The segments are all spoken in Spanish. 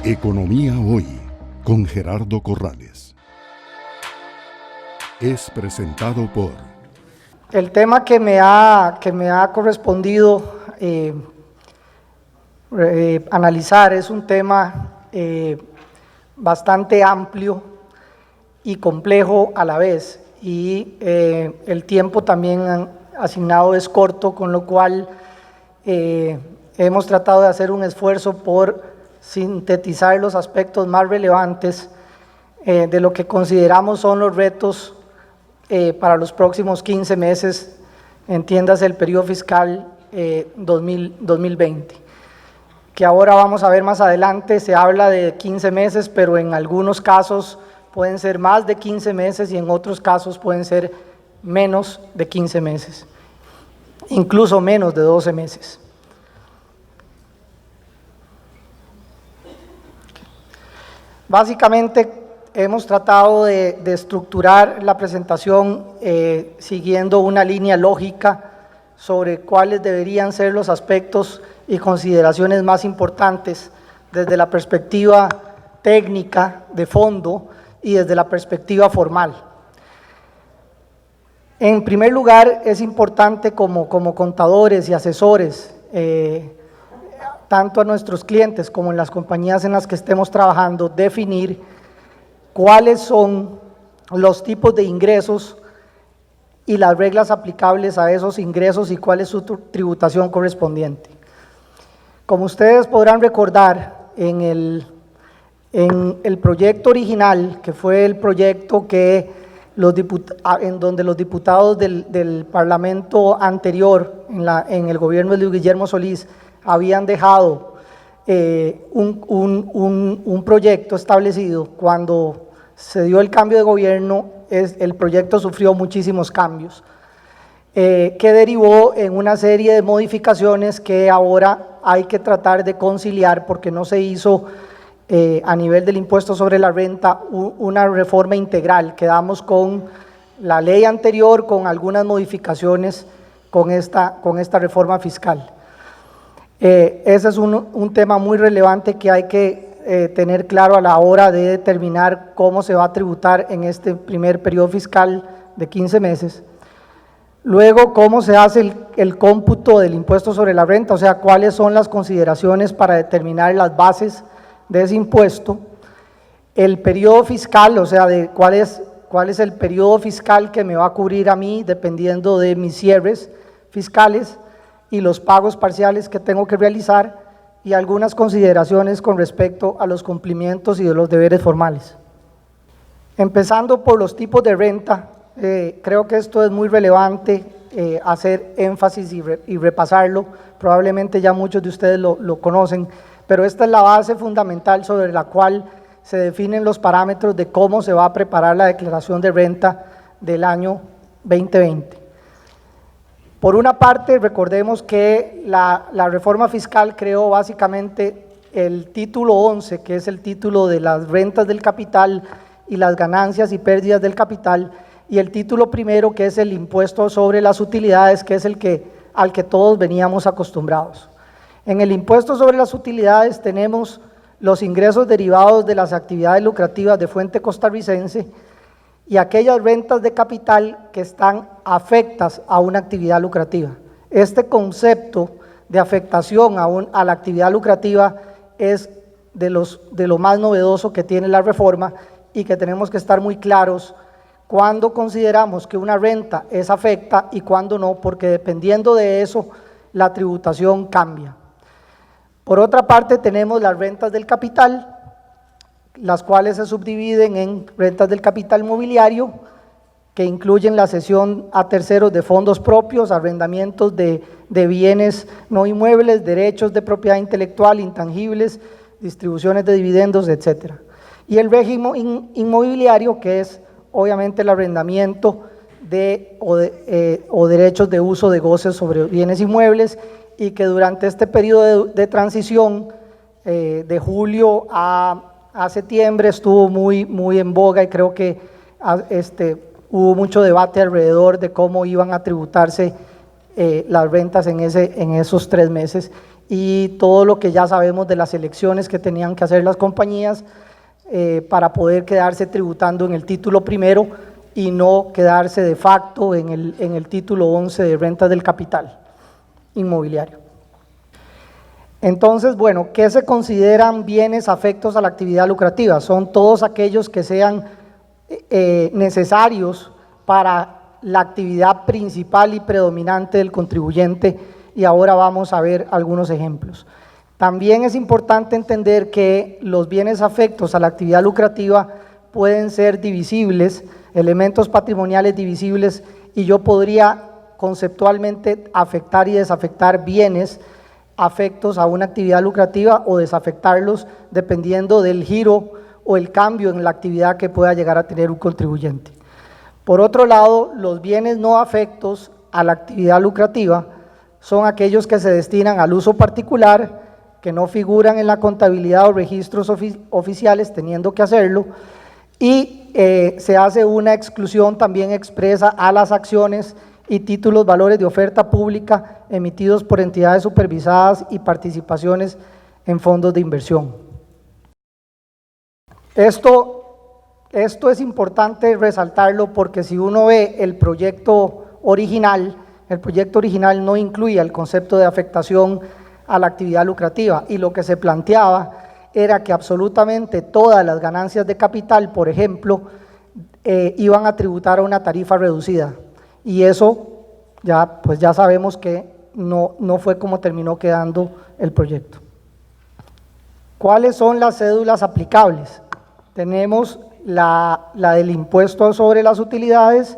Economía Hoy, con Gerardo Corrales. Es presentado por... El tema que me ha correspondido analizar es un tema bastante amplio y complejo a la vez, y el tiempo también asignado es corto, con lo cual hemos tratado de hacer un esfuerzo por sintetizar los aspectos más relevantes de lo que consideramos son los retos para los próximos 15 meses, entiéndase el periodo fiscal 2020, que ahora vamos a ver más adelante. Se habla de 15 meses, pero en algunos casos pueden ser más de 15 meses y en otros casos pueden ser menos de 15 meses, incluso menos de 12 meses. Básicamente hemos tratado de estructurar la presentación siguiendo una línea lógica sobre cuáles deberían ser los aspectos y consideraciones más importantes desde la perspectiva técnica de fondo y desde la perspectiva formal. En primer lugar, es importante como contadores y asesores, tanto a nuestros clientes como en las compañías en las que estemos trabajando, definir cuáles son los tipos de ingresos y las reglas aplicables a esos ingresos y cuál es su tributación correspondiente. Como ustedes podrán recordar, en el proyecto original, que fue el proyecto que en donde los diputados del Parlamento anterior, en el gobierno de Luis Guillermo Solís, habían dejado un proyecto establecido. Cuando se dio el cambio de gobierno, el proyecto sufrió muchísimos cambios, que derivó en una serie de modificaciones que ahora hay que tratar de conciliar, porque no se hizo a nivel del impuesto sobre la renta una reforma integral. Quedamos con la ley anterior, con algunas modificaciones con esta reforma fiscal. Ese es un tema muy relevante que hay que tener claro a la hora de determinar cómo se va a tributar en este primer periodo fiscal de 15 meses. Luego, cómo se hace el cómputo del impuesto sobre la renta, o sea, cuáles son las consideraciones para determinar las bases de ese impuesto. El periodo fiscal, o sea, de cuál es el periodo fiscal que me va a cubrir a mí dependiendo de mis cierres fiscales y los pagos parciales que tengo que realizar, y algunas consideraciones con respecto a los cumplimientos y de los deberes formales. Empezando por los tipos de renta, creo que esto es muy relevante hacer énfasis y repasarlo. Probablemente ya muchos de ustedes lo conocen, pero esta es la base fundamental sobre la cual se definen los parámetros de cómo se va a preparar la declaración de renta del año 2020. Por una parte, recordemos que la reforma fiscal creó básicamente el título 11, que es el título de las rentas del capital y las ganancias y pérdidas del capital, y el título primero, que es el impuesto sobre las utilidades, que es al que todos veníamos acostumbrados. En el impuesto sobre las utilidades tenemos los ingresos derivados de las actividades lucrativas de fuente costarricense y aquellas rentas de capital que están afectas a una actividad lucrativa. Este concepto de afectación a la actividad lucrativa es de lo más novedoso que tiene la reforma, y que tenemos que estar muy claros cuando consideramos que una renta es afecta y cuando no, porque dependiendo de eso la tributación cambia. Por otra parte, tenemos las rentas del capital, las cuales se subdividen en rentas del capital mobiliario, que incluyen la cesión a terceros de fondos propios, arrendamientos de bienes no inmuebles, derechos de propiedad intelectual, intangibles, distribuciones de dividendos, etc. Y el régimen inmobiliario, que es obviamente el arrendamiento o derechos de uso de goce sobre bienes inmuebles, y que durante este periodo de transición de julio a septiembre estuvo muy en boga, y creo que hubo mucho debate alrededor de cómo iban a tributarse las rentas en esos 3 meses, y todo lo que ya sabemos de las elecciones que tenían que hacer las compañías para poder quedarse tributando en el título primero y no quedarse de facto en el título 11 de rentas del capital inmobiliario. Entonces, bueno, ¿qué se consideran bienes afectos a la actividad lucrativa? Son todos aquellos que sean necesarios para la actividad principal y predominante del contribuyente, y ahora vamos a ver algunos ejemplos. También es importante entender que los bienes afectos a la actividad lucrativa pueden ser divisibles, elementos patrimoniales divisibles, y yo podría conceptualmente afectar y desafectar bienes afectos a una actividad lucrativa o desafectarlos dependiendo del giro o el cambio en la actividad que pueda llegar a tener un contribuyente. Por otro lado, los bienes no afectos a la actividad lucrativa son aquellos que se destinan al uso particular, que no figuran en la contabilidad o registros oficiales teniendo que hacerlo, y se hace una exclusión también expresa a las acciones y títulos valores de oferta pública emitidos por entidades supervisadas y participaciones en fondos de inversión. Esto es importante resaltarlo porque si uno ve el proyecto original no incluía el concepto de afectación a la actividad lucrativa, y lo que se planteaba era que absolutamente todas las ganancias de capital, por ejemplo, iban a tributar a una tarifa reducida, y eso pues ya sabemos que no fue como terminó quedando el proyecto. ¿Cuáles son las cédulas aplicables? Tenemos la del impuesto sobre las utilidades,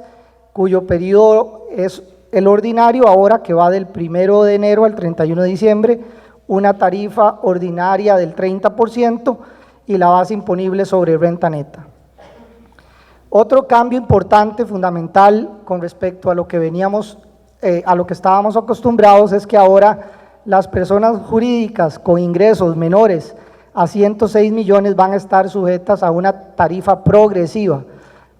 cuyo periodo es el ordinario, ahora que va del 1 de enero al 31 de diciembre, una tarifa ordinaria del 30% y la base imponible sobre renta neta. Otro cambio importante, fundamental, con respecto a lo que estábamos acostumbrados, es que ahora las personas jurídicas con ingresos menores a 106 millones van a estar sujetas a una tarifa progresiva.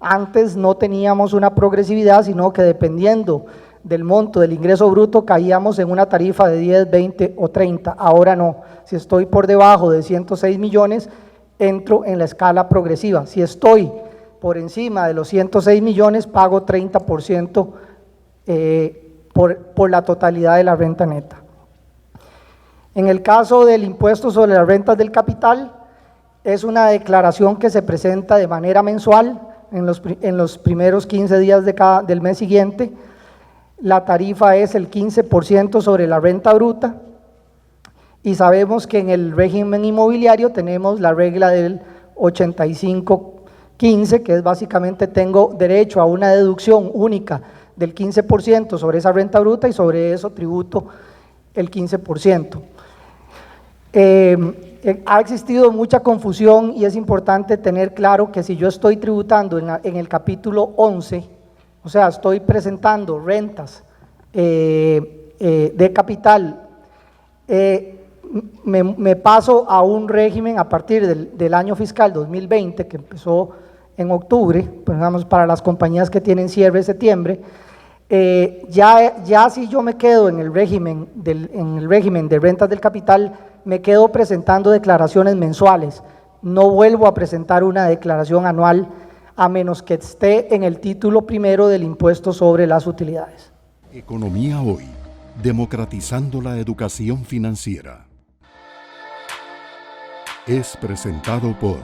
Antes no teníamos una progresividad, sino que dependiendo del monto del ingreso bruto caíamos en una tarifa de 10, 20 o 30, ahora no. Si estoy por debajo de 106 millones, entro en la escala progresiva. Si estoy por encima de los 106 millones, pago 30% por la totalidad de la renta neta. En el caso del impuesto sobre las rentas del capital, es una declaración que se presenta de manera mensual en los primeros 15 días del mes siguiente. La tarifa es el 15% sobre la renta bruta, y sabemos que en el régimen inmobiliario tenemos la regla del 85-15, que es básicamente tengo derecho a una deducción única del 15% sobre esa renta bruta y sobre eso tributo el 15%. Ha existido mucha confusión y es importante tener claro que si yo estoy tributando en el capítulo 11, o sea, estoy presentando rentas de capital, me paso a un régimen a partir del año fiscal 2020, que empezó en octubre, pues digamos para las compañías que tienen cierre en septiembre, ya si yo me quedo en el régimen de rentas del capital, me quedo presentando declaraciones mensuales, no vuelvo a presentar una declaración anual, a menos que esté en el título primero del impuesto sobre las utilidades. Economía Hoy, democratizando la educación financiera. Es presentado por